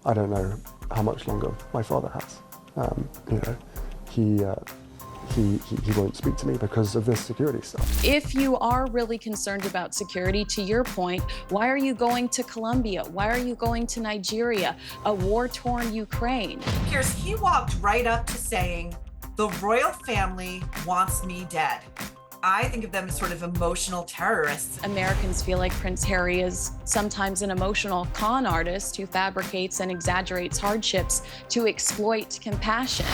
I don't know how much longer my father has. He won't speak to me because of this security stuff. If you are really concerned about security, to your point, why are you going to Colombia? Why are you going to Nigeria, a war-torn Ukraine? Piers, he walked right up to saying, the royal family wants me dead. I think of them as sort of emotional terrorists. Americans feel like Prince Harry is sometimes an emotional con artist who fabricates and exaggerates hardships to exploit compassion.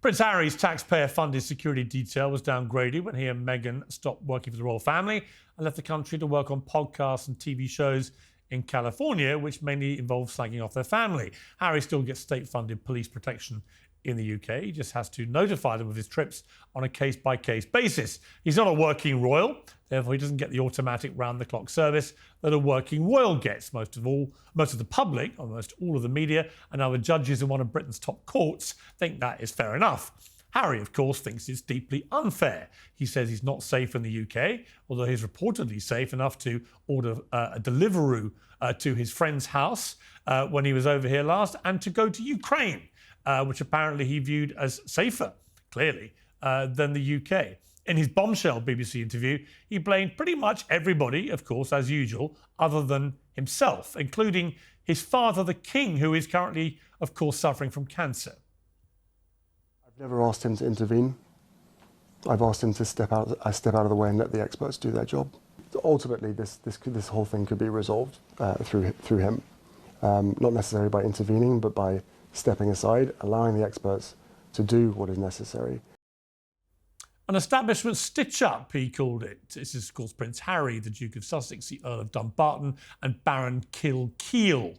Prince Harry's taxpayer-funded security detail was downgraded when he and Meghan stopped working for the royal family and left the country to work on podcasts and TV shows in California, which mainly involve slagging off their family. Harry still gets state-funded police protection in the UK. He just has to notify them of his trips on a case-by-case basis. He's not a working royal, therefore he doesn't get the automatic round-the-clock service that a working royal gets. Most of the public, almost all of the media, and other judges in one of Britain's top courts think that is fair enough. Harry, of course, thinks it's deeply unfair. He says he's not safe in the UK, although he's reportedly safe enough to order a Deliveroo to his friend's house when he was over here last, and to go to Ukraine, which apparently he viewed as safer, clearly, than the UK. In his bombshell BBC interview, he blamed pretty much everybody, of course, as usual, other than himself, including his father, the King, who is currently, of course, suffering from cancer. I've never asked him to intervene. I've asked him to step out of the way and let the experts do their job. Ultimately, this whole thing could be resolved through him, not necessarily by intervening, but by stepping aside, allowing the experts to do what is necessary. An establishment stitch-up, he called it. This is, of course, Prince Harry, the Duke of Sussex, the Earl of Dumbarton, and Baron Kilkeel.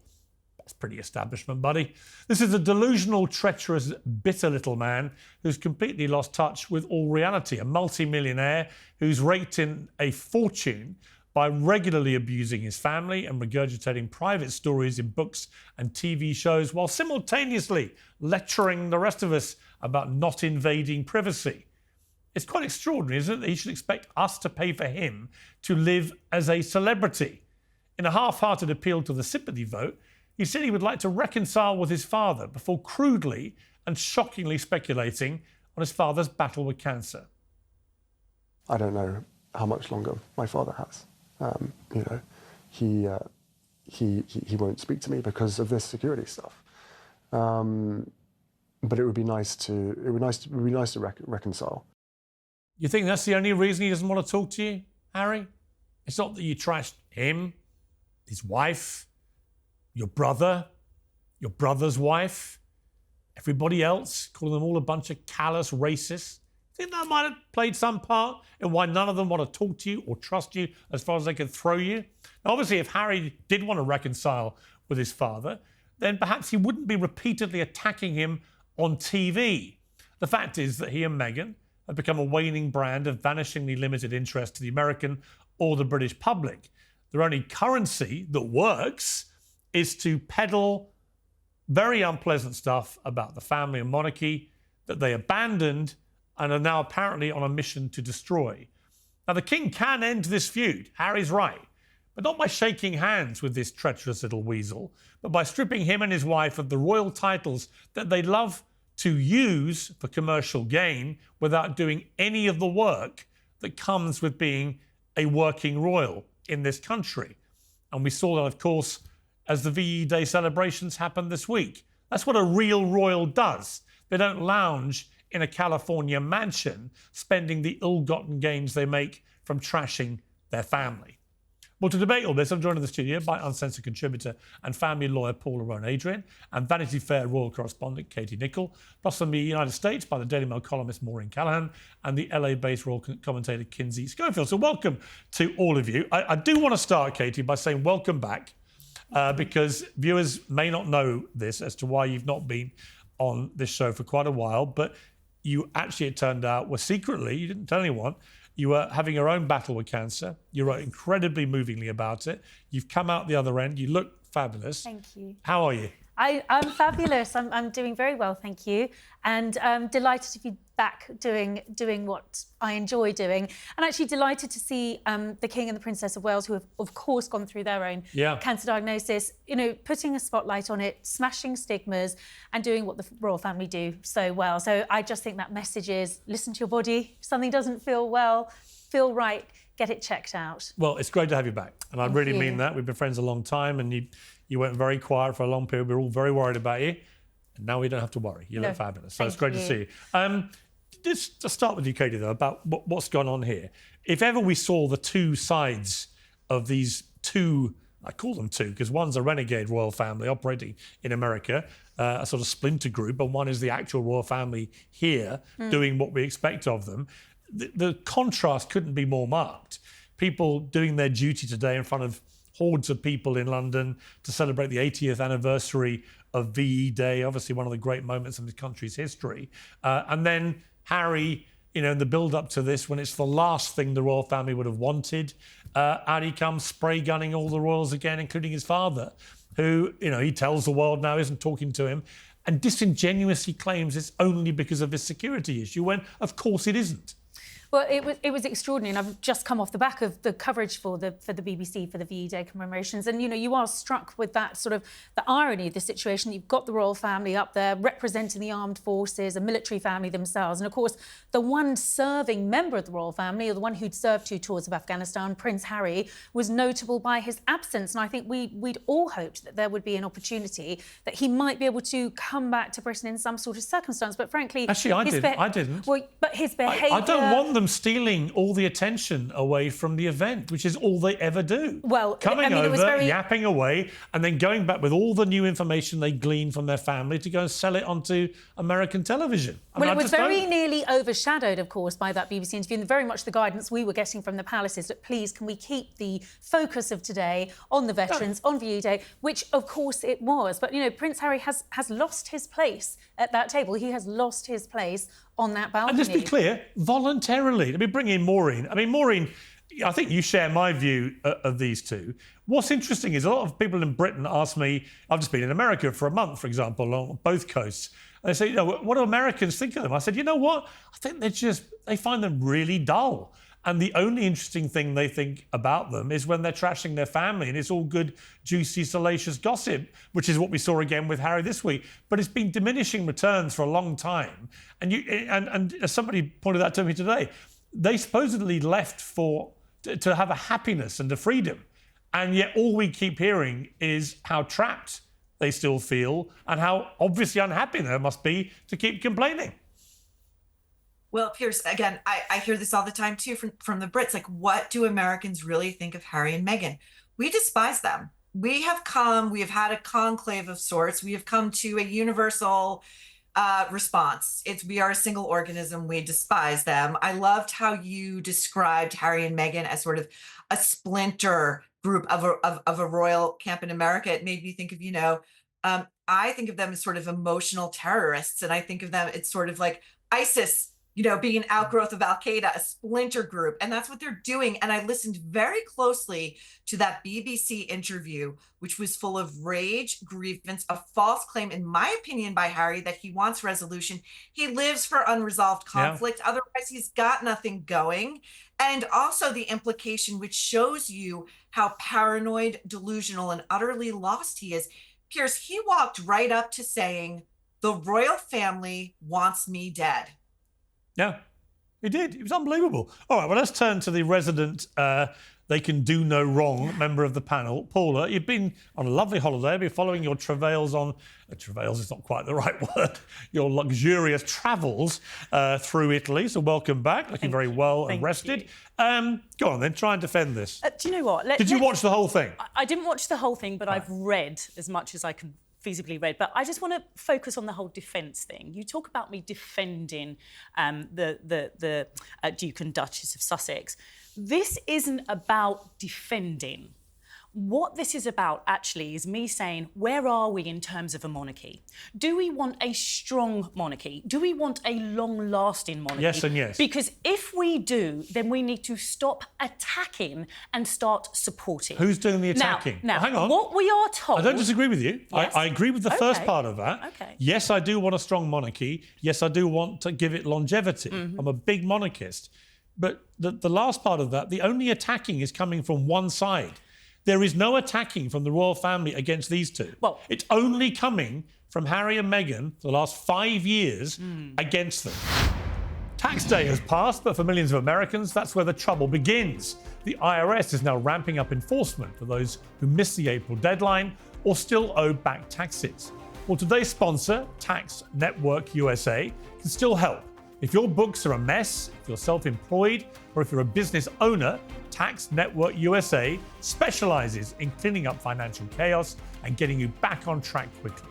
That's pretty establishment, buddy. This is a delusional, treacherous, bitter little man who's completely lost touch with all reality, a multi-millionaire who's raked in a fortune by regularly abusing his family and regurgitating private stories in books and TV shows while simultaneously lecturing the rest of us about not invading privacy. It's quite extraordinary, isn't it, that he should expect us to pay for him to live as a celebrity. In a half-hearted appeal to the sympathy vote, he said he would like to reconcile with his father before crudely and shockingly speculating on his father's battle with cancer. I don't know how much longer my father has. He won't speak to me because of this security stuff. But it would be nice to reconcile. You think that's the only reason he doesn't want to talk to you, Harry? It's not that you trashed him, his wife, your brother, your brother's wife, everybody else, calling them all a bunch of callous racists. Think that might have played some part in why none of them want to talk to you or trust you as far as they can throw you? Now, obviously, if Harry did want to reconcile with his father, then perhaps he wouldn't be repeatedly attacking him on TV. The fact is that he and Meghan have become a waning brand of vanishingly limited interest to the American or the British public. Their only currency that works is to peddle very unpleasant stuff about the family and monarchy that they abandoned and are now apparently on a mission to destroy. Now, the King can end this feud, Harry's right, but not by shaking hands with this treacherous little weasel, but by stripping him and his wife of the royal titles that they love to use for commercial gain without doing any of the work that comes with being a working royal in this country. And we saw that, of course, as the VE Day celebrations happened this week. That's what a real royal does. They don't lounge in a California mansion spending the ill-gotten gains they make from trashing their family. Well, to debate all this, I'm joined in the studio by Uncensored contributor and family lawyer Paula Rhone-Adrien and Vanity Fair royal correspondent Katie Nicholl, plus from the United States by the Daily Mail columnist Maureen Callaghan and the LA-based royal commentator Kinsey Schofield. So welcome to all of you. I do want to start, Katie, by saying welcome back, because viewers may not know this as to why you've not been on this show for quite a while, but you actually, it turned out, were secretly, you didn't tell anyone, you were having your own battle with cancer. You wrote incredibly movingly about it. You've come out the other end. You look fabulous. Thank you. How are you? I'm fabulous. I'm doing very well, thank you. And I'm delighted to be back doing what I enjoy doing. And actually delighted to see the King and the Princess of Wales, who have, of course, gone through their own cancer diagnosis, you know, putting a spotlight on it, smashing stigmas and doing what the royal family do so well. So I just think that message is, listen to your body. If something doesn't feel well, feel right, get it checked out. Well, it's great to have you back. And I really mean that. We've been friends a long time, and you went very quiet for a long period. We were all very worried about you. And now we don't have to worry. You look fabulous. So it's great to see you. Just to start with you, Katie, though, about what's gone on here. If ever we saw the two sides of these two, I call them two, because one's a renegade royal family operating in America, a sort of splinter group, and one is the actual royal family here doing what we expect of them. The contrast couldn't be more marked. People doing their duty today in front of hordes of people in London to celebrate the 80th anniversary of VE Day, obviously one of the great moments in the country's history. And then Harry, you know, in the build-up to this, when it's the last thing the royal family would have wanted, out he comes spray gunning all the royals again, including his father, who, you know, he tells the world now isn't talking to him, and disingenuously claims it's only because of his security issue, when, of course, it isn't. Well, it was extraordinary, and I've just come off the back of the coverage for the BBC for the VE Day commemorations, and you know, you are struck with that sort of the irony of the situation. You've got the royal family up there representing the armed forces, a military family themselves, and of course, the one serving member of the royal family, or the one who'd served 2 tours of Afghanistan, Prince Harry, was notable by his absence. And I think we'd all hoped that there would be an opportunity that he might be able to come back to Britain in some sort of circumstance. But frankly, actually, I didn't. Well, but his behaviour. I don't want them stealing all the attention away from the event, which is all they ever do. Well, coming over, yapping away, and then going back with all the new information they glean from their family to go and sell it onto American television. Well, it was very nearly overshadowed, of course, by that BBC interview, and very much the guidance we were getting from the palace is that, please, can we keep the focus of today on the veterans, on VE Day, which, of course, it was. But, you know, Prince Harry has lost his place at that table. He has lost his place on that balcony. And let's be clear, voluntarily. Let me bring in Maureen. I mean, Maureen, I think you share my view of these two. What's interesting is a lot of people in Britain ask me, I've just been in America for a month, for example, on both coasts. And they say, you know, what do Americans think of them? I said, you know what? I think they find them really dull. And the only interesting thing they think about them is when they're trashing their family, and it's all good, juicy, salacious gossip, which is what we saw again with Harry this week. But it's been diminishing returns for a long time. And as somebody pointed out to me today, they supposedly left to have a happiness and a freedom. And yet all we keep hearing is how trapped they still feel and how obviously unhappy they must be to keep complaining. Well, Piers, again, I hear this all the time, too, from the Brits. Like, what do Americans really think of Harry and Meghan? We despise them. We have had a conclave of sorts. We have come to a universal response. We are a single organism. We despise them. I loved how you described Harry and Meghan as sort of a splinter group of a royal camp in America. It made me think of, you know, I think of them as sort of emotional terrorists. And I think of them, it's sort of like ISIS, you know, being an outgrowth of Al-Qaeda, a splinter group. And that's what they're doing. And I listened very closely to that BBC interview, which was full of rage, grievance, a false claim, in my opinion, by Harry that he wants resolution. He lives for unresolved conflict. Yeah. Otherwise, he's got nothing going. And also the implication, which shows you how paranoid, delusional, and utterly lost he is. Piers, he walked right up to saying, the royal family wants me dead. Yeah, he did. It was unbelievable. All right, well, let's turn to the resident they can do no wrong member of the panel. Paula, you've been on a lovely holiday. You've been following your travails on... travails is not quite the right word. Your luxurious travels through Italy. So welcome back. Looking very well and rested. Go on then, try and defend this. Do you know what? Did you watch the whole thing? I didn't watch the whole thing, but I've read as much as I can feasibly read. But I just want to focus on the whole defence thing. You talk about me defending the Duke and Duchess of Sussex. This isn't about defending. What this is about, actually, is me saying, where are we in terms of a monarchy? Do we want a strong monarchy? Do we want a long-lasting monarchy? Yes and yes. Because if we do, then we need to stop attacking and start supporting. Who's doing the attacking? Now, hang on. what we are told... I don't disagree with you. Yes. I agree with the first part of that. Okay. Yes, I do want a strong monarchy. Yes, I do want to give it longevity. Mm-hmm. I'm a big monarchist. But the last part of that, the only attacking is coming from one side. There is no attacking from the royal family against these two. Well, it's only coming from Harry and Meghan for the last 5 years against them. Tax day has passed, but for millions of Americans, that's where the trouble begins. The IRS is now ramping up enforcement for those who missed the April deadline or still owe back taxes. Well, today's sponsor, Tax Network USA, can still help. If your books are a mess, if you're self-employed, or if you're a business owner, Tax Network USA specializes in cleaning up financial chaos and getting you back on track quickly.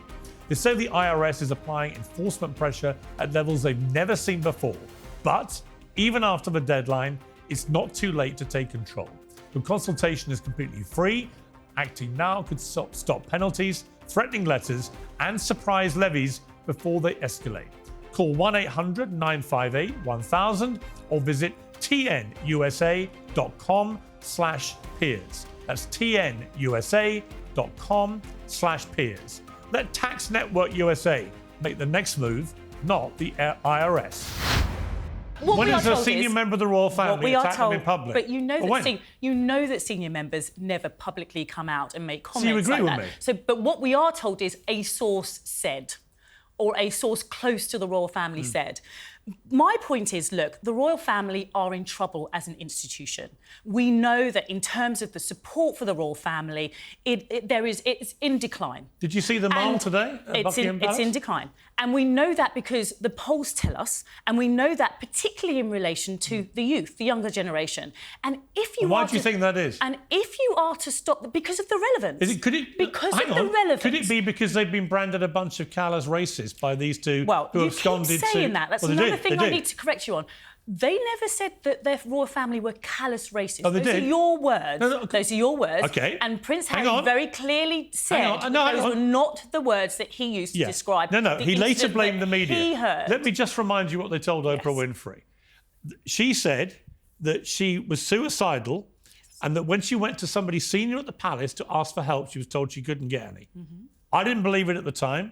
They say the IRS is applying enforcement pressure at levels they've never seen before. But even after the deadline, it's not too late to take control. The consultation is completely free. Acting now could stop penalties, threatening letters, and surprise levies before they escalate. Call 1-800-958-1000 or visit tnusa.com/peers. That's tnusa.com/peers. Let Tax Network USA make the next move, not the IRS. When is a senior member of the royal family attacked them in public? But you know that senior members never publicly come out and make comments you agree like with that. me? So, but what we are told is a source said, or a source close to the royal family said. My point is, look, the royal family are in trouble as an institution. We know that in terms of the support for the royal family, it's in decline. Did you see the mall today at Buckingham Palace? It's in decline. And we know that because the polls tell us, and we know that particularly in relation to the youth, the younger generation. And if you why do you think that is? And if you are to stop, because of the relevance. Could it be because they've been branded a bunch of callous racists by these two who have absconded to... Well, you keep saying that. That's another thing I need to correct you on. They never said that their royal family were callous racists. Oh, they did? Those are your words. No, those are your words. Okay. And Prince Harry very clearly said those were not the words that he used to describe. No, the he later incident blamed the that media. He heard. Let me just remind you what they told Oprah Winfrey. She said that she was suicidal and that when she went to somebody senior at the palace to ask for help, she was told she couldn't get any. Mm-hmm. I didn't believe it at the time.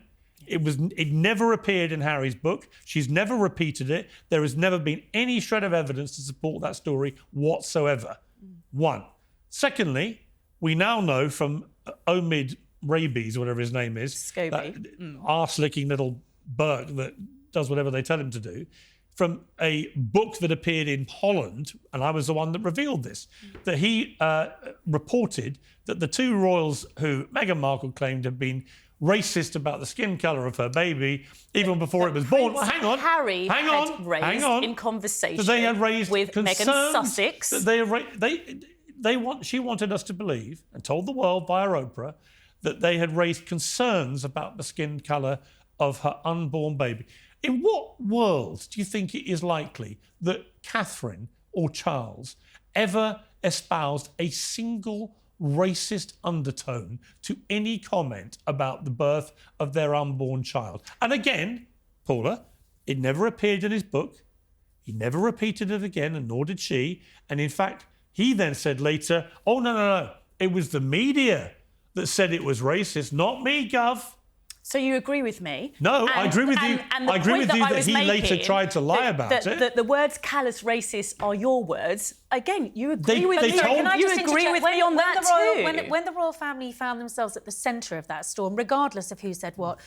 It never appeared in Harry's book. She's never repeated it. There has never been any shred of evidence to support that story whatsoever. One. Secondly, we now know from Omid Rabies, whatever his name is, Scobie. arse-licking little Burke that does whatever they tell him to do, from a book that appeared in Holland, and I was the one that revealed this, that he reported that the two royals who Meghan Markle claimed had been racist about the skin colour of her baby, even before it was born. Well, hang on. Harry had raised in conversation they had raised with Meghan Sussex. That she wanted us to believe, and told the world via Oprah, that they had raised concerns about the skin colour of her unborn baby. In what world do you think it is likely that Catherine or Charles ever espoused a single racist undertone to any comment about the birth of their unborn child? And again, Paula, it never appeared in his book. He never repeated it again, and nor did she. And in fact, he then said later, oh, no, it was the media that said it was racist, not me, Gov. So you agree with me? No, I agree with you. I agree with you that he later tried to lie about it. The words callous racist are your words. Again, you agree with me. You agree with me on that too. When the royal family found themselves at the centre of that storm, regardless of who said what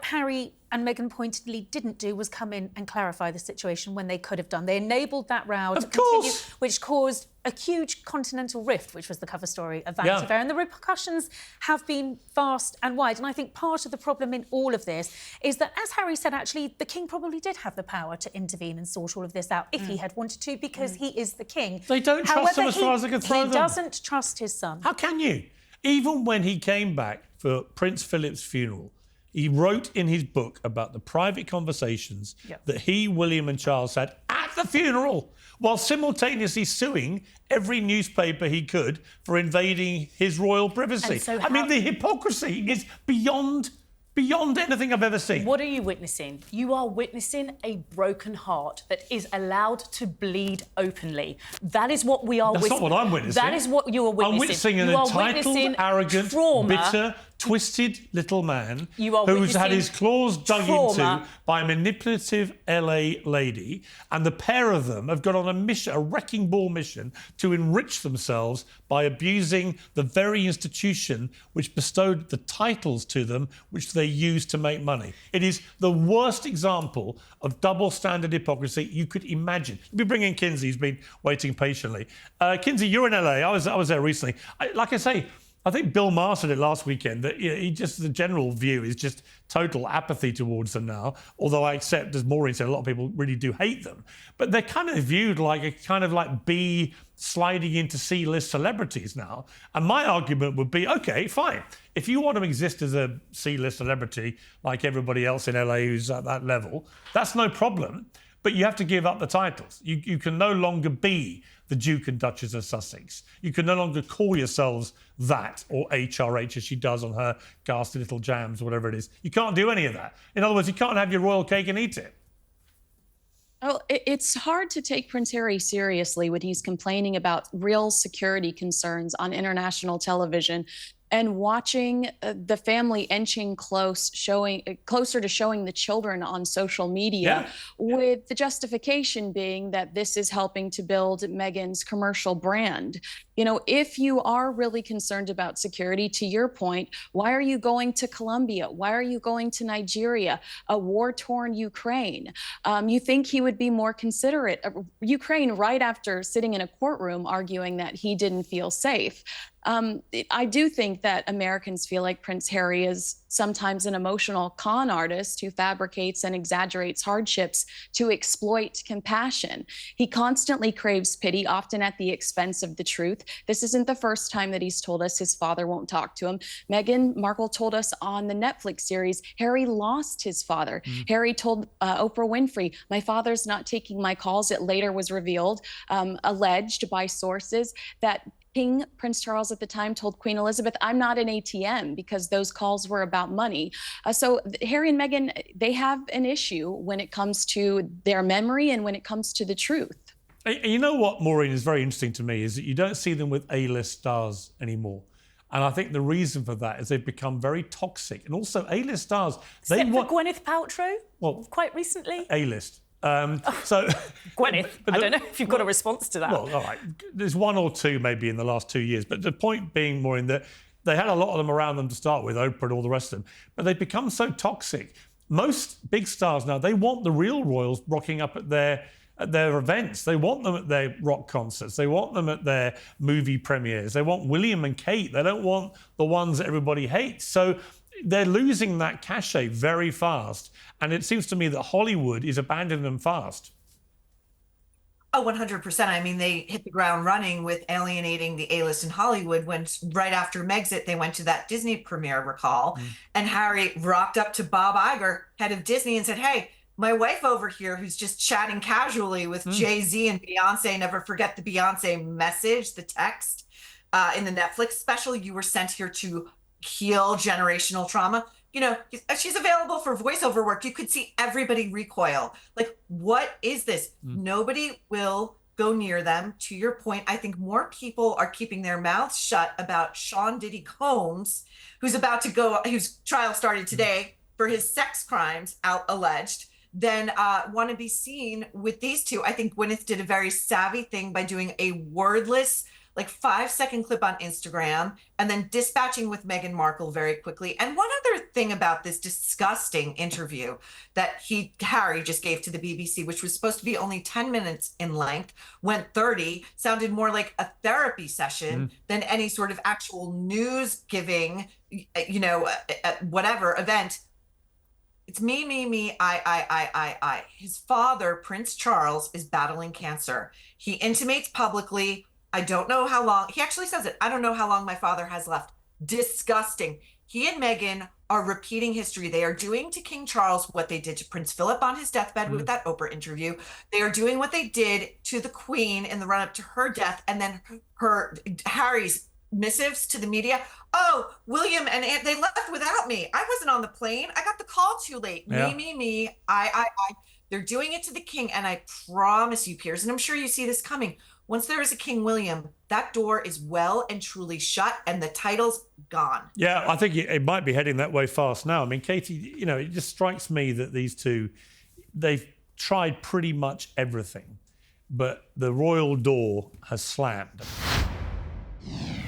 Harry and Meghan pointedly didn't do was come in and clarify the situation when they could have done. They enabled that row to continue, which caused a huge continental rift, which was the cover story of Vanity Fair. And the repercussions have been vast and wide. And I think part of the problem in all of this is that, as Harry said, actually, the king probably did have the power to intervene and sort all of this out if he had wanted to, because he is the king. They don't trust him as far as they can throw them. He doesn't trust his son. How can you? Even when he came back for Prince Philip's funeral, he wrote in his book about the private conversations that he, William and Charles had at the funeral while simultaneously suing every newspaper he could for invading his royal privacy. And so I mean, the hypocrisy is beyond anything I've ever seen. What are you witnessing? You are witnessing a broken heart that is allowed to bleed openly. That is what we are That's witnessing. not what I'm witnessing. That is what you are witnessing. I'm witnessing an You are entitled, witnessing arrogant, trauma. bitter, twisted little man You are who's had witnessing his claws dug trauma. into by a manipulative LA lady, and the pair of them have gone on a mission, a wrecking ball mission, to enrich themselves by abusing the very institution which bestowed the titles to them, which they used to make money. It is the worst example of double standard hypocrisy you could imagine. We bring in Kinsey, who's been waiting patiently. Kinsey, you're in LA. I was there recently. Like I say, I think Bill Maher said it last weekend that the general view is just total apathy towards them now. Although I accept, as Maureen said, a lot of people really do hate them. But they're kind of viewed like a kind of like B sliding into C-list celebrities now. And my argument would be, okay, fine. If you want to exist as a C-list celebrity like everybody else in LA who's at that level, that's no problem. But you have to give up the titles. You can no longer be the Duke and Duchess of Sussex. You can no longer call yourselves that, or HRH as she does on her ghastly little jams, or whatever it is. You can't do any of that. In other words, you can't have your royal cake and eat it. Oh, it's hard to take Prince Harry seriously when he's complaining about real security concerns on international television and watching the family inching closer to showing the children on social media, with the justification being that this is helping to build Meghan's commercial brand. You know, if you are really concerned about security, to your point, why are you going to Colombia? Why are you going to Nigeria, a war-torn Ukraine? You think he would be more considerate of Ukraine right after sitting in a courtroom arguing that he didn't feel safe. I do think that Americans feel like Prince Harry is sometimes an emotional con artist who fabricates and exaggerates hardships to exploit compassion. He constantly craves pity, often at the expense of the truth. This isn't the first time that he's told us his father won't talk to him. Meghan Markle told us on the Netflix series, Harry lost his father. Harry told Oprah Winfrey, my father's not taking my calls. It later was revealed, alleged by sources, that King Prince Charles at the time told Queen Elizabeth, I'm not an ATM, because those calls were about money. So Harry and Meghan, they have an issue when it comes to their memory and when it comes to the truth. You know what, Maureen, is very interesting to me is that you don't see them with A-list stars anymore. And I think the reason for that is they've become very toxic. And also A-list stars, they Except want... for Gwyneth Paltrow, well, quite recently. A-list. So Gwyneth, I don't know if you've got a response to that. Well, all right. There's one or two maybe in the last 2 years. But the point being, Maureen, that they had a lot of them around them to start with, Oprah and all the rest of them. But they've become so toxic. Most big stars now, they want the real royals rocking up at their events. They want them at their rock concerts. They want them at their movie premieres. They want William and Kate. They don't want the ones that everybody hates. So they're losing that cachet very fast. And it seems to me that Hollywood is abandoning them fast. Oh, 100%. I mean, they hit the ground running with alienating the A-list in Hollywood when right after Megxit, they went to that Disney premiere, recall, and Harry rocked up to Bob Iger, head of Disney, and said, hey, my wife over here who's just chatting casually with Jay-Z and Beyonce, never forget the Beyonce message, the text in the Netflix special, you were sent here to heal generational trauma. You know, she's available for voiceover work. You could see everybody recoil. Like, what is this? Nobody will go near them. To your point, I think more people are keeping their mouths shut about Sean Diddy Combs, whose trial started today for his sex crimes alleged, than want to be seen with these two. I think Gwyneth did a very savvy thing by doing a wordless, like 5-second clip on Instagram and then dispatching with Meghan Markle very quickly. And one other thing about this disgusting interview that Harry just gave to the BBC, which was supposed to be only 10 minutes in length, went 30, sounded more like a therapy session than any sort of actual news giving, whatever event. It's me, I. His father, Prince Charles, is battling cancer. He intimates publicly, I don't know how long. He actually says it. I don't know how long my father has left. Disgusting. He and Meghan are repeating history. They are doing to King Charles what they did to Prince Philip on his deathbed with that Oprah interview. They are doing what they did to the Queen in the run-up to her death, and then Harry's missives to the media. Oh, William and Aunt, they left without me. I wasn't on the plane. I got the call too late. Yeah. Me. I. They're doing it to the king, and I promise you, Piers, and I'm sure you see this coming. Once there is a King William, that door is well and truly shut, and the title's gone. Yeah, I think it might be heading that way fast now. I mean, Katie, you know, it just strikes me that these two, they've tried pretty much everything, but the royal door has slammed.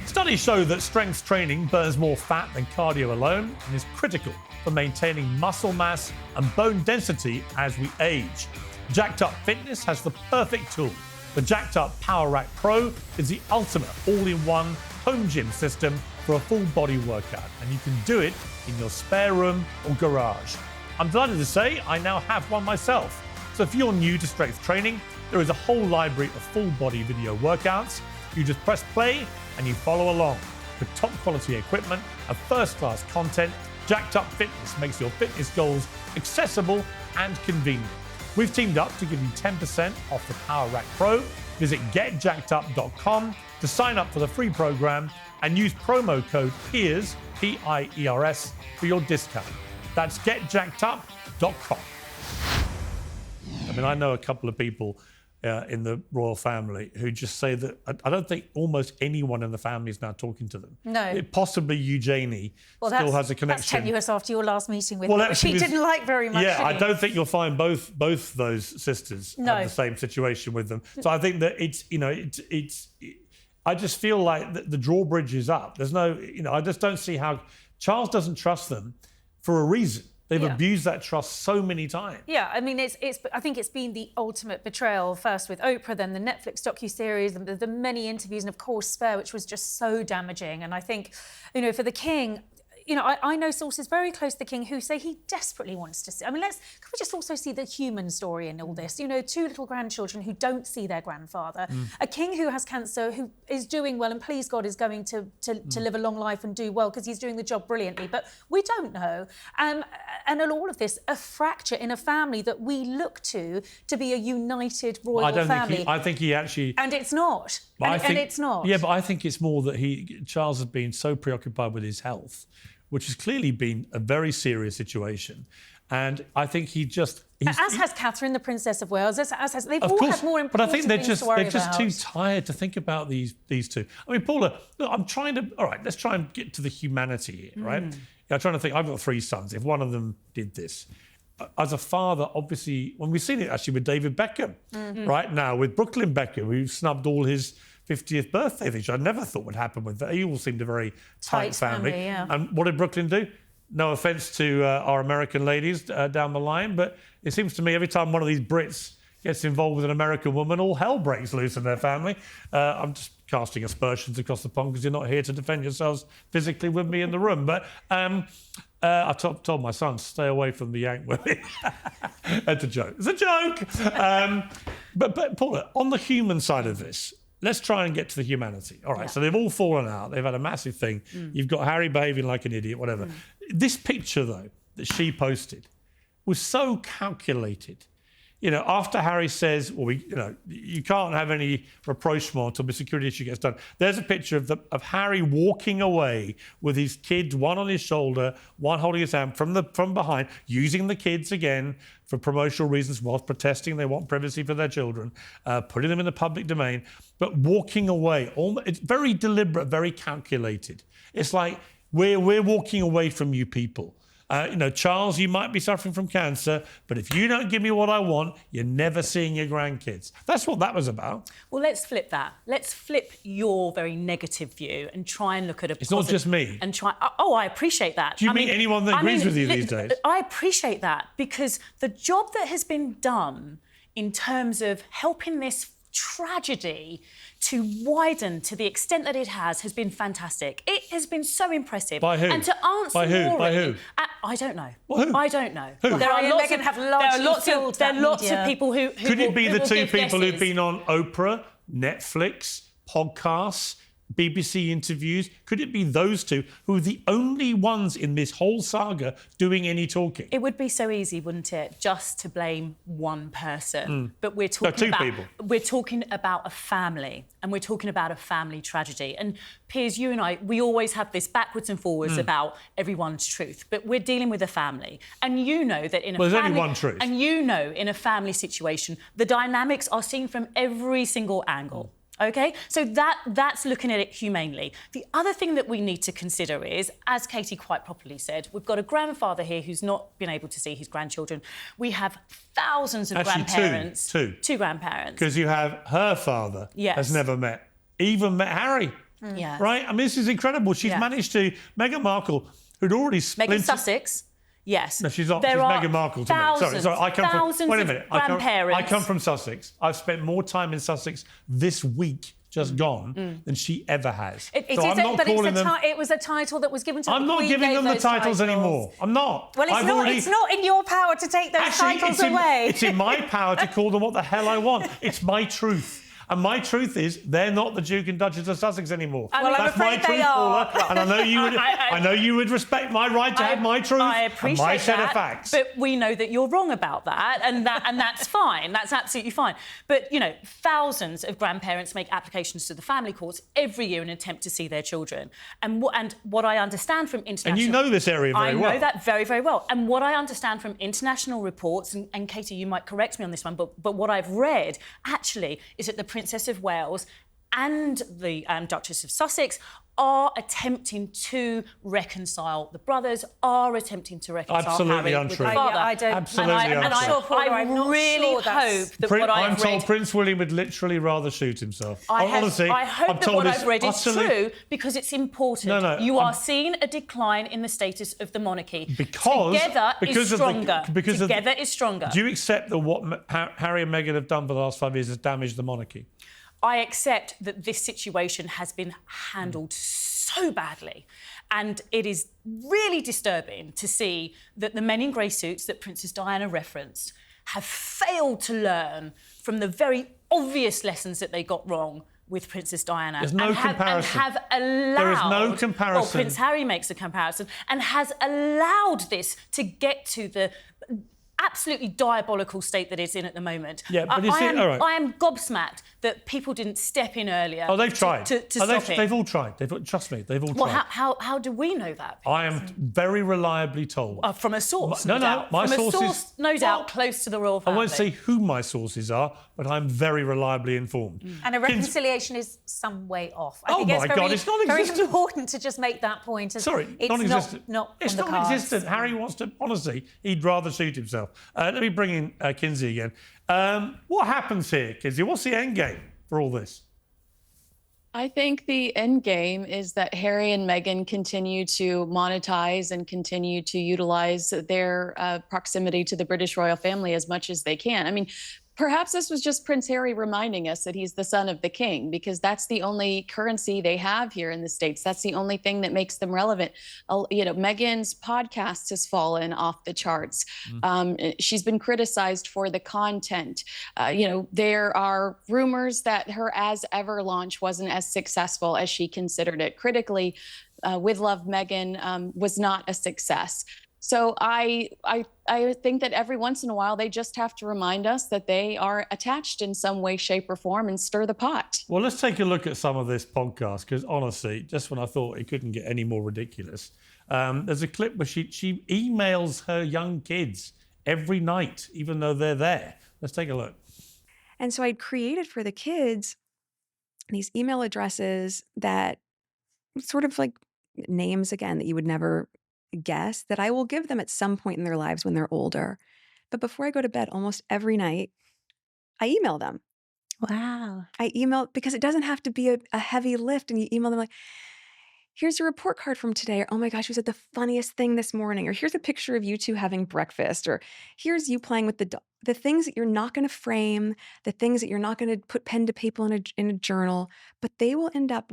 Studies show that strength training burns more fat than cardio alone and is critical for maintaining muscle mass and bone density as we age. Jacked Up Fitness has the perfect tool. The Jacked Up Power Rack Pro is the ultimate all-in-one home gym system for a full body workout, and you can do it in your spare room or garage. I'm delighted to say I now have one myself. So if you're new to strength training, there is a whole library of full body video workouts. You just press play and you follow along. With top quality equipment and first-class content, Jacked Up Fitness makes your fitness goals accessible and convenient. We've teamed up to give you 10% off the Power Rack Pro. Visit getjackedup.com to sign up for the free program and use promo code PIERS, P-I-E-R-S, for your discount. That's getjackedup.com. I mean, I know a couple of people in the royal family who just say that I don't think almost anyone in the family is now talking to them. No. Possibly Eugenie still has a connection. That's tenuous after your last meeting with Well, her, which she didn't like very much. Yeah, I did he? don't think you'll find both those sisters have the same situation with them. So I think that it's, you know, it's I just feel like the drawbridge is up. There's no, you know, I just don't see how Charles doesn't trust them for a reason. They've abused that trust so many times. Yeah, I mean, I think it's been the ultimate betrayal, first with Oprah, then the Netflix docuseries, and the many interviews, and of course Spare, which was just so damaging. And I think, you know, for the king, you know, I know sources very close to the king who say he desperately wants to see. I mean, can we just also see the human story in all this? You know, 2 little grandchildren who don't see their grandfather, a king who has cancer, who is doing well, and please God is going to live a long life and do well because he's doing the job brilliantly. But we don't know. And in all of this, a fracture in a family that we look to be a united royal family. I think he actually... And it's not. And it's not. Yeah, but I think it's more that Charles has been so preoccupied with his health, which has clearly been a very serious situation. And I think as has Catherine, the Princess of Wales, they've all had more important things to worry about. But I think they're just too tired to think about these two. I mean, Paula, look, let's try and get to the humanity here, right? I'm trying to think, I've got 3 sons. If one of them did this, as a father, obviously, when we've seen it actually with David Beckham, right now, with Brooklyn Beckham, who snubbed all his 50th birthday, which I never thought would happen with that. He all seemed a very tight family. Yeah. And what did Brooklyn do? No offence to our American ladies down the line, but it seems to me every time one of these Brits gets involved with an American woman, all hell breaks loose in their family. I'm just casting aspersions across the pond because you're not here to defend yourselves physically with me in the room. But I told my son, stay away from the Yank women. It's a joke. It's a joke. But Paula, on the human side of this, let's try and get to the humanity. All right, so they've all fallen out. They've had a massive thing. You've got Harry behaving like an idiot, whatever. This picture, though, that she posted was so calculated. You know, after Harry says, well, you can't have any rapprochement until the security issue gets done. There's a picture of Harry walking away with his kids, one on his shoulder, one holding his hand from behind, using the kids again for promotional reasons whilst protesting they want privacy for their children, putting them in the public domain, but walking away. It's very deliberate, very calculated. It's like, we're walking away from you people. Charles, you might be suffering from cancer, but if you don't give me what I want, you're never seeing your grandkids. That's what that was about. Well, let's flip that. Let's flip your very negative view and try and look at It's not just me. And try. Oh, I appreciate that. Do you meet anyone that agrees with you these days? I appreciate that because the job that has been done in terms of helping this tragedy to widen to the extent that it has been fantastic. It has been so impressive. By who? And to answer By who? Maureen, By who? I don't know. Well, who? I don't know. Who? There are lots Meghan have largely filled there are lots of people who Could it be the 2 people guesses. who've been on Oprah, Netflix, podcasts, BBC interviews? Could it be those two who are the only ones in this whole saga doing any talking? It would be so easy, wouldn't it, just to blame one person. But we're talking we're talking about a family, and we're talking about a family tragedy. And Piers, you and I, we always have this backwards and forwards about everyone's truth, but we're dealing with a family. And you know that in a there's family, only one truth. And you know in a family situation, the dynamics are seen from every single angle. OK? So that's looking at it humanely. The other thing that we need to consider is, as Katie quite properly said, we've got a grandfather here who's not been able to see his grandchildren. We have thousands of grandparents. Two grandparents. Because you have her father has never met Harry. Yeah. Right? I mean, this is incredible. She's managed to... Meghan Markle, who'd already splintered... Meghan Sussex. Yes. No, she's not. She's Meghan Markle to me. Sorry. I come from. Wait a minute. I come from Sussex. I've spent more time in Sussex this week just gone than she ever has. It was a title that was given to. I'm not giving them the titles anymore. I'm not. Well, it's not in your power to take those titles away. It's in my power to call them what the hell I want. It's my truth. And my truth is, they're not the Duke and Duchess of Sussex anymore. Well, that's my truth, Paula. And I know you would. I know you would respect my right to have my truth and my set of facts. But we know that you're wrong about that, and that's fine. That's absolutely fine. But you know, thousands of grandparents make applications to the family courts every year in an attempt to see their children. And what I understand from international, and you know this area very well. I know that very, very well. And what I understand from international reports, and Katie, you might correct me on this one, but what I've read actually is that the Princess of Wales and the Duchess of Sussex are attempting to reconcile. The brothers are attempting to reconcile Harry with the father. I don't. Absolutely and I really hope that what I've read... I'm told Prince William would literally rather shoot himself. Honestly, I hope that what I've read is true, because it's important. No, you are seeing a decline in the status of the monarchy. Together is stronger. Together is stronger. Do you accept that what Harry and Meghan have done for the last 5 years has damaged the monarchy? I accept that this situation has been handled so badly, and it is really disturbing to see that the men in grey suits that Princess Diana referenced have failed to learn from the very obvious lessons that they got wrong with Princess Diana. There's no comparison. And have allowed... There is no comparison. Well, Prince Harry makes a comparison and has allowed this to get to the absolutely diabolical state that it's in at the all right. I am gobsmacked that people didn't step in earlier. Oh, they've tried. To stop it. They've all tried. Trust me, they've all tried. Well, how do we know that? I am very reliably told. From a source, no doubt. My from sources... a source, no doubt, close to the royal family. I won't say who my sources are, but I'm very reliably informed. And a reconciliation is some way off. I Oh think my God, it's non-existent. Very important to just make that point. Sorry, it's non-existent. It's not non-existent. Harry wants to... Honestly, he'd rather shoot himself. Let me bring in Kinsey again. What happens here, Kinsey? What's the end game for all this? I think the end game is that Harry and Meghan continue to monetize and continue to utilize their proximity to the British royal family as much as they can. I mean, perhaps this was just Prince Harry reminding us that he's the son of the king, because that's the only currency they have here in the States. That's the only thing that makes them relevant. You know, Meghan's podcast has fallen off the charts. She's been criticized for the content. You know, there are rumors that her As Ever launch wasn't as successful as she considered it. Critically, With Love Meghan was not a success. So I think that every once in a while, they just have to remind us that they are attached in some way, shape or form and stir the pot. Well, let's take a look at some of this podcast, because honestly, just when I thought it couldn't get any more ridiculous, there's a clip where she emails her young kids every night, even though they're there. Let's take a look. And so I'd created for the kids these email addresses that sort of like names, again, that you would never guess, that I will give them at some point in their lives when they're older. But before I go to bed almost every night, I email them. Wow. I email, because it doesn't have to be a heavy lift, and you email them like, here's your report card from today, or oh my gosh, you said the funniest thing this morning, or here's a picture of you two having breakfast, or here's you playing with the dog. The things that you're not going to frame, the things that you're not going to put pen to paper in a journal, but they will end up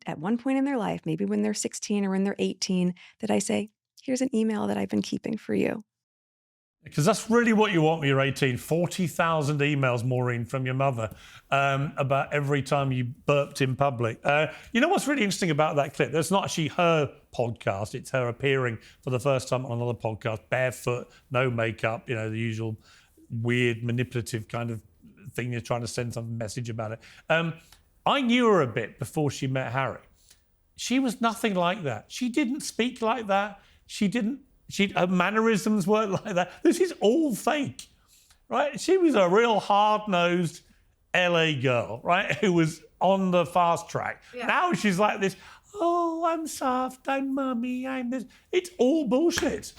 at one point in their life, maybe when they're 16 or when they're 18, that I say, here's an email that I've been keeping for you. Because that's really what you want when you're 18. 40,000 emails, Maureen, from your mother about every time you burped in public. You know what's really interesting about that clip? That's not actually her podcast. It's her appearing for the first time on another podcast, barefoot, no makeup, the usual weird, manipulative kind of thing. You're trying to send some message about it. I knew her a bit before she met Harry. She was nothing like that. She didn't speak like that. Her mannerisms weren't like that. This is all fake, right? She was a real hard-nosed LA girl, right, who was on the fast track. Yeah. Now she's like this, oh, I'm soft, I'm mummy, I'm this. It's all bullshit.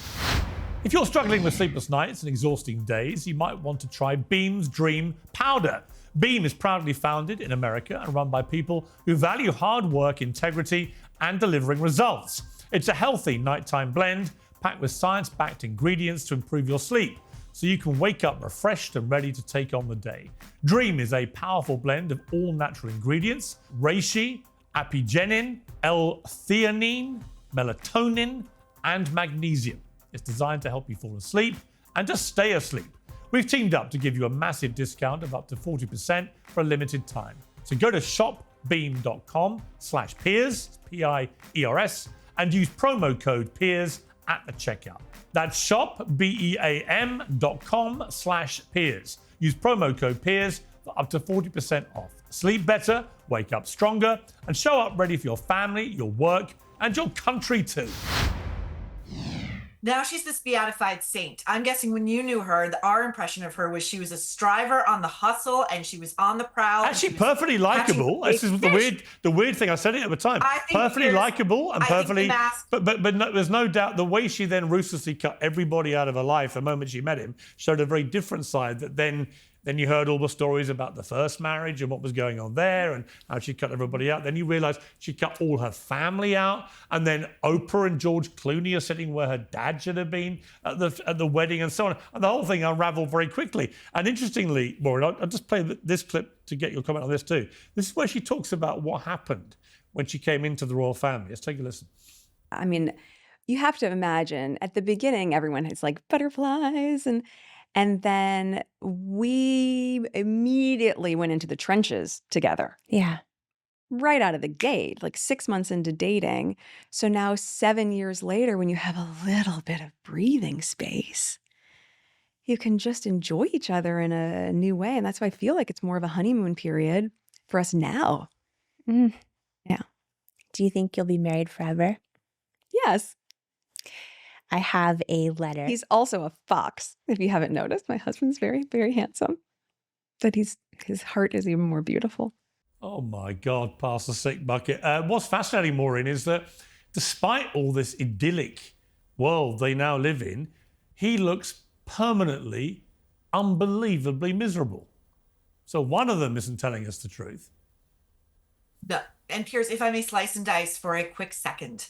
If you're struggling with sleepless nights and exhausting days, you might want to try Beam's Dream Powder. Beam is proudly founded in America and run by people who value hard work, integrity, and delivering results. It's a healthy nighttime blend packed with science-backed ingredients to improve your sleep, so you can wake up refreshed and ready to take on the day. Dream is a powerful blend of all natural ingredients: reishi, apigenin, L-theanine, melatonin, and magnesium. It's designed to help you fall asleep and to stay asleep. We've teamed up to give you a massive discount of up to 40% for a limited time. So go to shopbeam.com/Piers, P-I-E-R-S, and use promo code Piers at the checkout. That's shopbeam.com/Piers. Use promo code Piers for up to 40% off. Sleep better, wake up stronger, and show up ready for your family, your work, and your country too. Now she's this beatified saint. I'm guessing when you knew her, our impression of her was she was a striver on the hustle and she was on the prowl. Actually, perfectly likable. This is the weird thing. I said it at the time. Perfectly likable and perfectly. But no, there's no doubt the way she then ruthlessly cut everybody out of her life the moment she met him showed a very different side. That then you heard all the stories about the first marriage and what was going on there and how she cut everybody out. Then you realise she cut all her family out. And then Oprah and George Clooney are sitting where her dad should have been at the wedding and so on. And the whole thing unravelled very quickly. And interestingly, Maureen, I'll just play this clip to get your comment on this too. This is where she talks about what happened when she came into the royal family. Let's take a listen. I mean, you have to imagine at the beginning, everyone has like butterflies and then we immediately went into the trenches together. Yeah. Right out of the gate, like 6 months into dating. So now 7 years later, when you have a little bit of breathing space, you can just enjoy each other in a new way. And that's why I feel like it's more of a honeymoon period for us now. Mm. Yeah. Do you think you'll be married forever? Yes. I have a letter. He's also a fox, if you haven't noticed. My husband's very, very handsome. But his heart is even more beautiful. Oh my God, pass the sick bucket. What's fascinating, Maureen, is that despite all this idyllic world they now live in, he looks permanently, unbelievably miserable. So one of them isn't telling us the truth. No. And Piers, if I may slice and dice for a quick second.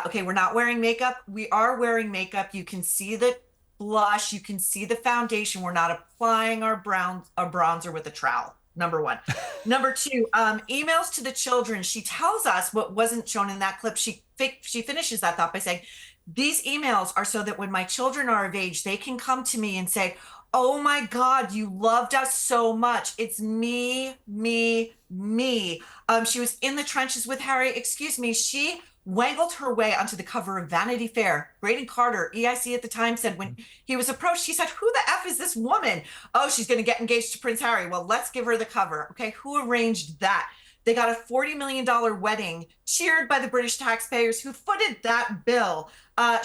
Okay, we're not wearing makeup. We are wearing makeup. You can see the blush. You can see the foundation. We're not applying our bronzer with a trowel. Number one. Number two, emails to the children. She tells us what wasn't shown in that clip. She finishes that thought by saying, these emails are so that when my children are of age, they can come to me and say, oh my God, you loved us so much. It's me, me, me. She was in the trenches with Harry. Excuse me. She wangled her way onto the cover of Vanity Fair. Braden Carter, EIC at the time, said when he was approached, he said, who the F is this woman? Oh, she's going to get engaged to Prince Harry. Well, let's give her the cover. Okay, who arranged that? They got a $40 million wedding, cheered by the British taxpayers who footed that bill.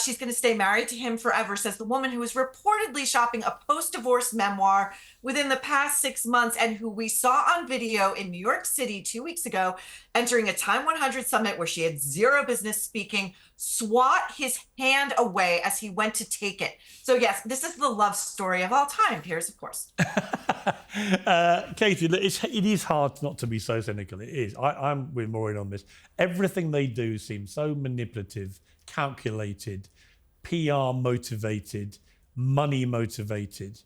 She's going to stay married to him forever, says the woman who was reportedly shopping a post-divorce memoir within the past 6 months and who we saw on video in New York City 2 weeks ago, entering a Time 100 summit where she had zero business speaking, swat his hand away as he went to take it. So yes, this is the love story of all time, Piers, of course. Katie, it is hard not to be so cynical. It is. I'm with Maureen on this. Everything they do seems so manipulative, calculated, PR motivated, money motivated,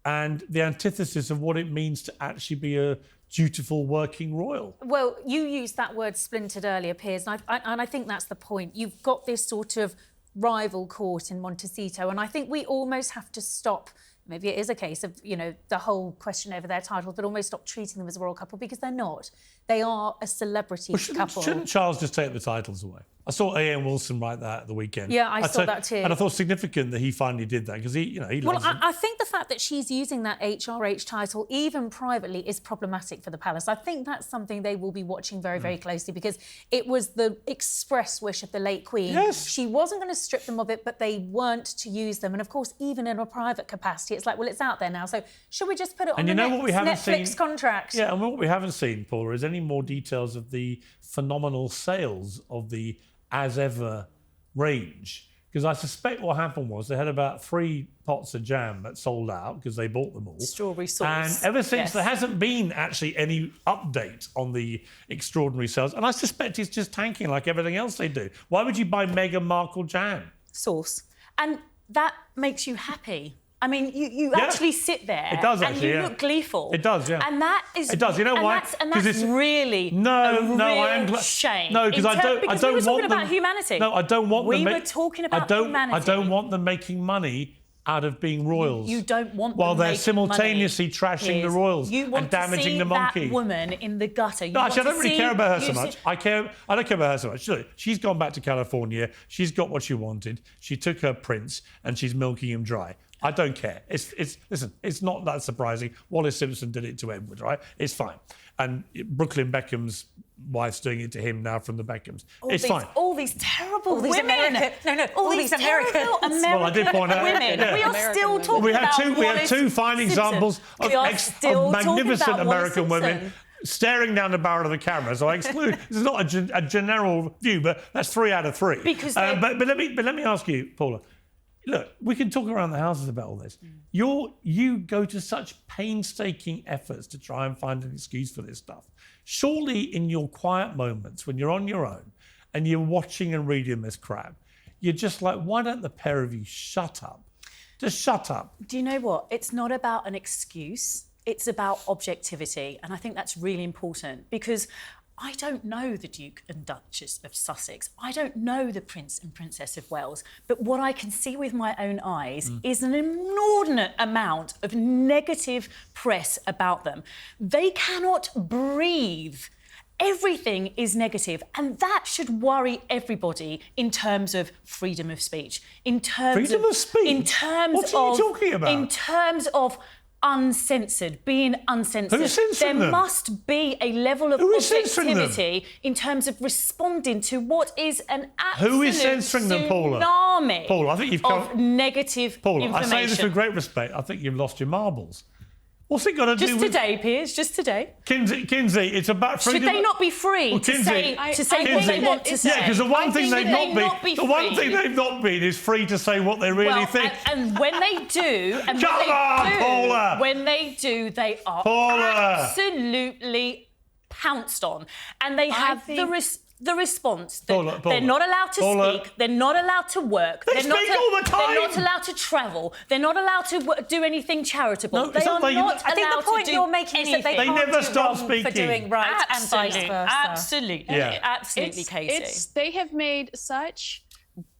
and the antithesis of what it means to actually be a dutiful working royal. Well, you used that word splintered earlier, Piers, and I think that's the point. You've got this sort of rival court in Montecito. And I think we almost have to stop. Maybe it is a case of, the whole question over their titles, but almost stop treating them as a royal couple, because they're not. They are a celebrity couple. Shouldn't Charles just take the titles away? I saw A.M. Wilson write that at the weekend. Yeah, I saw that too. And I thought significant that he finally did that, because he loves them. I think the fact that she's using that HRH title, even privately, is problematic for the palace. I think that's something they will be watching very, very closely, because it was the express wish of the late Queen. Yes. She wasn't going to strip them of it, but they weren't to use them. And of course, even in a private capacity, it's like, well, it's out there now, so should we just put it on the Netflix contract? Yeah, and what we haven't seen, Paula, is any more details of the phenomenal sales of the As Ever range. Because I suspect what happened was they had about 3 pots of jam that sold out because they bought them all. Strawberry sauce. And ever since, there hasn't been actually any update on the extraordinary sales. And I suspect it's just tanking like everything else they do. Why would you buy Meghan Markle jam? Sauce. And that makes you happy. I mean, you actually sit there and you look gleeful. It does, yeah. And that is... It does, you know why? And that's really a real shame. No, because I don't we were talking about humanity. No, I don't want them... We were talking about humanity. I don't want them making money out of being royals. You don't want them while they're making simultaneously money. trashing the royals You want and damaging to see the monarchy. that woman in the gutter. No, actually, I don't really care about her so much. I don't care about her so much. Look, she's gone back to California. She's got what she wanted. She took her prince and she's milking him dry. I don't care. Listen, it's not that surprising. Wallace Simpson did it to Edward, right? It's fine. And Brooklyn Beckham's wife's doing it to him now from the Beckhams. Fine. All these terrible women. All these American Well, I did point out, women. yeah. We are still talking we about We had two fine examples of magnificent American women staring down the barrel of the camera. So I exclude. This is not a general view, but that's 3 out of 3. Because but let me ask you, Paula. Look, we can talk around the houses about all this. You go to such painstaking efforts to try and find an excuse for this stuff. Surely in your quiet moments, when you're on your own and you're watching and reading this crap, you're just like, why don't the pair of you shut up? Just shut up. Do you know what? It's not about an excuse. It's about objectivity. And I think that's really important, because I don't know the Duke and Duchess of Sussex. I don't know the Prince and Princess of Wales. But what I can see with my own eyes is an inordinate amount of negative press about them. They cannot breathe. Everything is negative, and that should worry everybody in terms of freedom of speech. In terms freedom of speech? In terms what are you talking about? In terms of uncensored, being uncensored. Who's censoring them? There must be a level of objectivity in terms of responding to what is an absolute Who is censoring them, Paula? Tsunami Paula, I think you've of negative Paula, information. I say this with great respect. I think you've lost your marbles. What's it got to do with... Just today, Piers, just today. Kinsey, it's about freedom... Should they not be free to say what they want to say? Yeah, because the one thing they've not been is free to say what they really think. And when they do... Paula! When they do, they are absolutely pounced on. And they have the response that Paula, they're not allowed to speak, they're not allowed to work, They speak all the time. They're not allowed to travel, they're not allowed to do anything charitable. No, they are not allowed I think the point you're making is that they can't never do stop wrong speaking. for doing right and vice versa. Absolutely, Katie. They have made such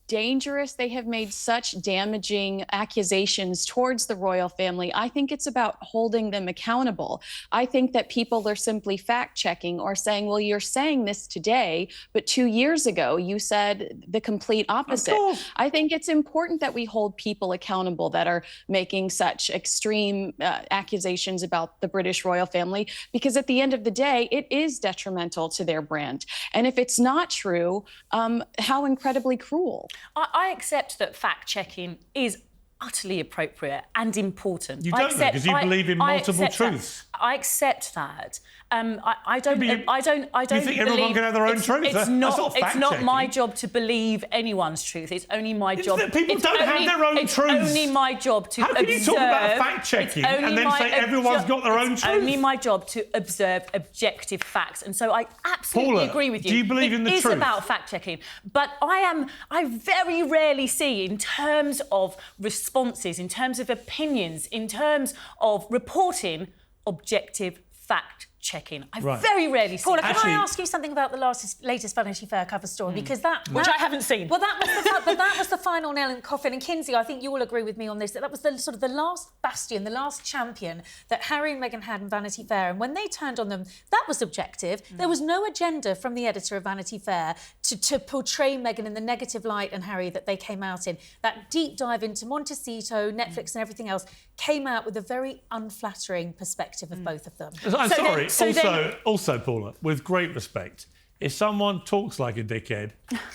dangerous, they have made such damaging accusations towards the royal family. I think it's about holding them accountable. I think that people are simply fact-checking or saying, well, you're saying this today, but 2 years ago you said the complete opposite. I think it's important that we hold people accountable that are making such extreme accusations about the British royal family, because at the end of the day, it is detrimental to their brand. And if it's not true, how incredibly cruel. I accept that fact-checking is utterly appropriate and important. You don't know, because you believe in multiple truths. I accept that. I don't. You think everyone can have their own truth? It's not my job to believe anyone's truth. It's only my job. People don't have their own truths. It's only my job to observe. How can you talk about fact-checking and then say everyone's got their own truth? It's only my job to observe objective facts, and so I absolutely agree with you. Do you believe in the truth? It is about fact-checking, but I very rarely see, in terms of responses, in terms of opinions, in terms of reporting, objective fact checking. I Right. very rarely see Paula, that. can I ask you something about the latest Vanity Fair cover story? Because that... Which I haven't seen. Well, that was the final nail in the coffin. And Kinsey, I think you will agree with me on this, that was the sort of the last bastion, the last champion that Harry and Meghan had in Vanity Fair. And when they turned on them, that was objective. There was no agenda from the editor of Vanity Fair to portray Meghan in the negative light and Harry that they came out in. That deep dive into Montecito, Netflix and everything else came out with a very unflattering perspective of both of them. I'm sorry. then- Also, Paula, with great respect, if someone talks like a dickhead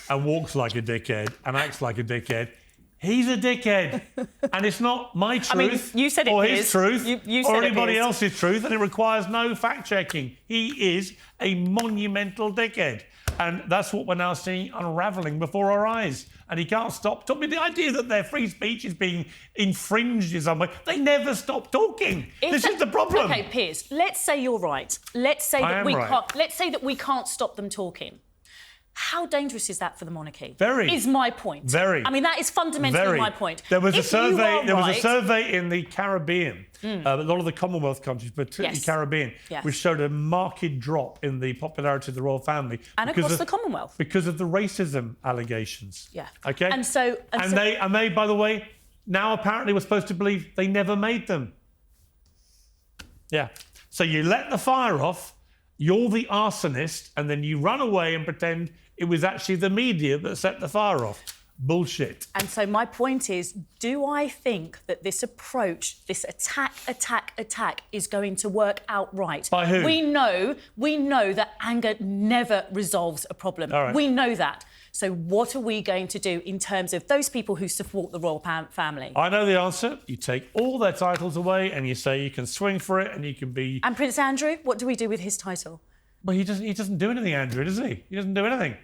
and walks like a dickhead and acts like a dickhead, he's a dickhead. And it's not my truth you said it, or Piers. his truth You said or it, anybody Piers. else's truth, and it requires no fact-checking. He is a monumental dickhead. And that's what we're now seeing unravelling before our eyes. And he can't stop talking. The idea that their free speech is being infringed in some way, they never stop talking. This is the problem. Okay, Piers, let's say you're right. Let's say I that am we right. can't. Let's say that we can't stop them talking. How dangerous is that for the monarchy? Very. Is my point. Very. I mean, that is fundamentally Very. my point. There was a If you survey. are There was a right- survey in the Caribbean, a lot of the Commonwealth countries, but particularly Yes. Caribbean, Yes. which showed a marked drop in the popularity of the royal family And across the Commonwealth. because of the racism allegations. Yeah. Okay. And so- they, by the way, now apparently we're supposed to believe they never made them. Yeah. So you let the fire off, you're the arsonist, and then you run away and pretend it was actually the media that set the fire off. Bullshit. And so my point is, do I think that this approach, this attack is going to work outright? By who? We know that anger never resolves a problem. All right. We know that. So what are we going to do in terms of those people who support the royal family? I know the answer. You take all their titles away and you say you can swing for it and you can be... And Prince Andrew, what do we do with his title? Well, he doesn't do anything, Andrew, does he? He doesn't do anything.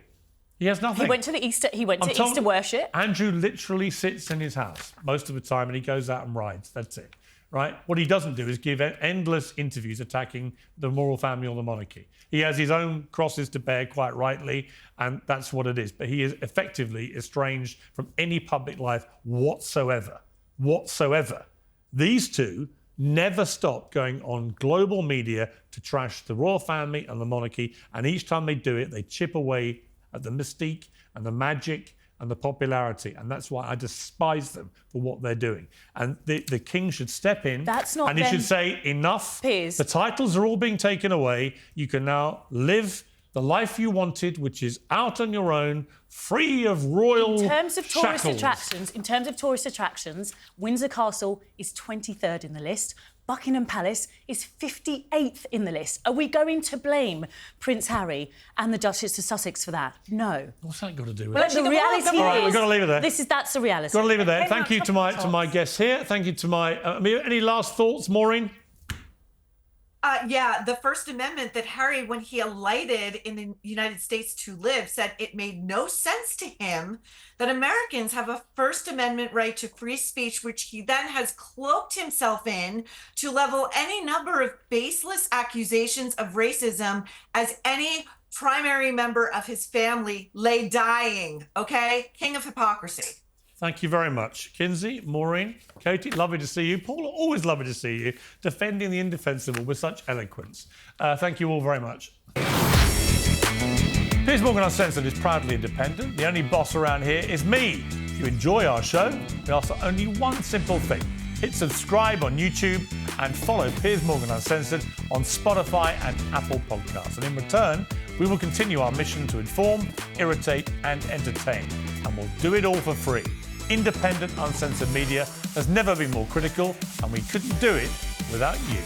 He has nothing. He went to I'm told Easter worship. Andrew literally sits in his house most of the time and he goes out and rides. That's it, right? What he doesn't do is give endless interviews attacking the royal family or the monarchy. He has his own crosses to bear, quite rightly, and that's what it is. But he is effectively estranged from any public life whatsoever. Whatsoever. These two never stop going on global media to trash the royal family and the monarchy, and each time they do it, they chip away at the mystique and the magic and the popularity, and that's why I despise them for what they're doing. And the king should step in. That's not and he them. should say, enough. Piers. The titles are all being taken away. You can now live the life you wanted, which is out on your own, free of royal In terms of tourist shackles. attractions, Windsor Castle is 23rd in the list. Buckingham Palace is 58th in the list. Are we going to blame Prince Harry and the Duchess of Sussex for that? No. What's that got to do with But it? the reality All right, is, we've got to leave it there. that's the reality. Got to leave it there. Okay, Thank now you to my guests here. Thank you to my... any last thoughts, Maureen? Yeah, the First Amendment that Harry, when he alighted in the United States to live, said it made no sense to him that Americans have a First Amendment right to free speech, which he then has cloaked himself in to level any number of baseless accusations of racism as any primary member of his family lay dying. Okay? King of hypocrisy. Thank you very much. Kinsey, Maureen, Katie, lovely to see you. Paula, always lovely to see you, defending the indefensible with such eloquence. Thank you all very much. Piers Morgan Uncensored is proudly independent. The only boss around here is me. If you enjoy our show, we ask for only one simple thing. Hit subscribe on YouTube and follow Piers Morgan Uncensored on Spotify and Apple Podcasts. And in return, we will continue our mission to inform, irritate and entertain. And we'll do it all for free. Independent, uncensored media has never been more critical, and we couldn't do it without you.